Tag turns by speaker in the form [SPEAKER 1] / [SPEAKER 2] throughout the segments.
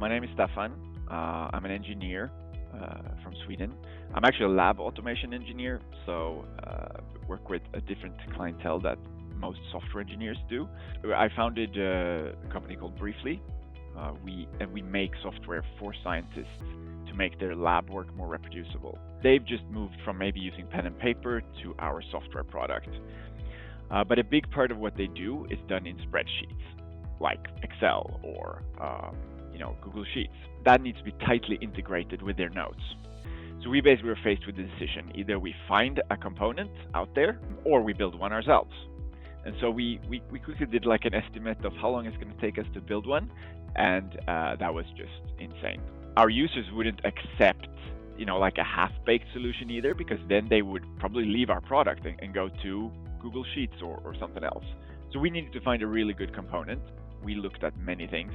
[SPEAKER 1] My name is Staffan. I'm an engineer from Sweden. I'm actually a lab automation engineer, so work with a different clientele that most software engineers do. I founded a company called Briefly. We make software for scientists to make their lab work more reproducible. They've just moved from maybe using pen and paper to our software product. But a big part of what they do is done in spreadsheets, like Excel or Google Sheets. That needs to be tightly integrated with their notes. So we basically were faced with the decision: either we find a component out there, or we build one ourselves. And so we quickly did like an estimate of how long it's going to take us to build one, and that was just insane. Our users wouldn't accept like a half-baked solution either, because then they would probably leave our product and go to Google Sheets or something else. So we needed to find a really good component. We looked at many things.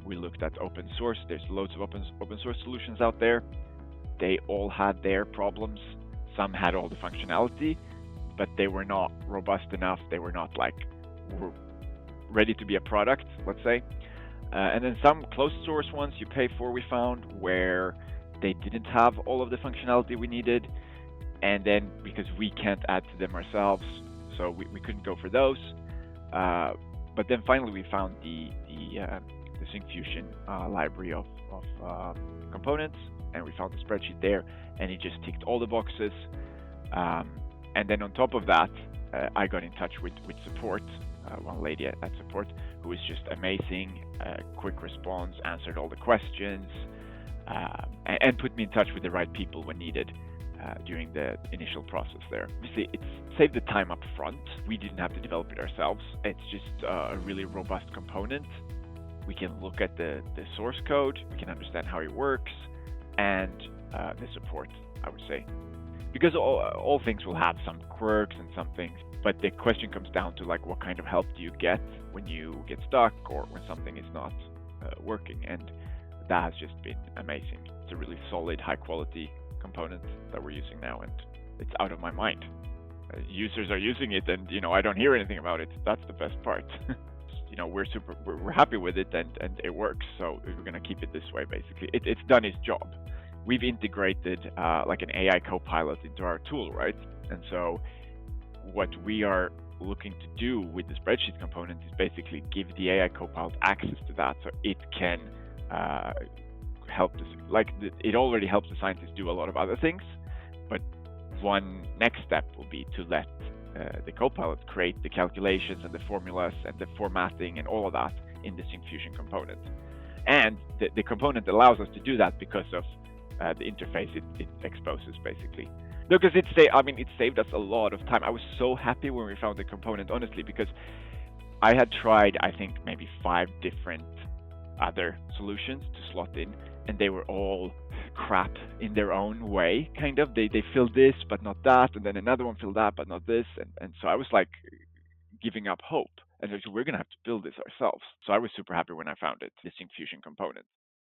[SPEAKER 1] We looked at open source. There's loads of open source solutions out there. They all had their problems. Some had all the functionality, but they were not robust enough. They were not ready to be a product, let's say. And then some closed source ones you pay for, we found, where they didn't have all of the functionality we needed. And then because we can't add to them ourselves, so we couldn't go for those. But then finally we found the Syncfusion library of components, and we found the spreadsheet there, and it just ticked all the boxes. And then on top of that, I got in touch with support, one lady at support who was just amazing, quick response, answered all the questions, and put me in touch with the right people when needed during the initial process there. Obviously, it saved the time up front. We didn't have to develop it ourselves. It's just a really robust component. We can look at the source code, we can understand how it works, and the support, I would say. Because all things will have some quirks and some things, but the question comes down to like, what kind of help do you get when you get stuck or when something is not working? And that has just been amazing. It's a really solid, high quality component that we're using now, and it's out of my mind. Users are using it, and I don't hear anything about it. That's the best part. We're happy with it, and it works, so we're going to keep it this way. Basically, it's done its job. We've integrated like an AI Copilot into our tool, right? And so what we are looking to do with the spreadsheet component is basically give the AI Copilot access to that, so it can help us. It already helps the scientists do a lot of other things, but one next step will be to let the Copilot create the calculations and the formulas and the formatting and all of that in the Syncfusion component. And the component allows us to do that because of the interface it exposes, basically. Because it saved us a lot of time. I was so happy when we found the component, honestly, because I had tried, I think, maybe 5 different other solutions to slot in, and they were all crap in their own way, kind of. They filled this but not that, and then another one filled that but not this, and so I was like giving up hope, and we're gonna have to build this ourselves. So I was super happy when I found it, the Syncfusion component.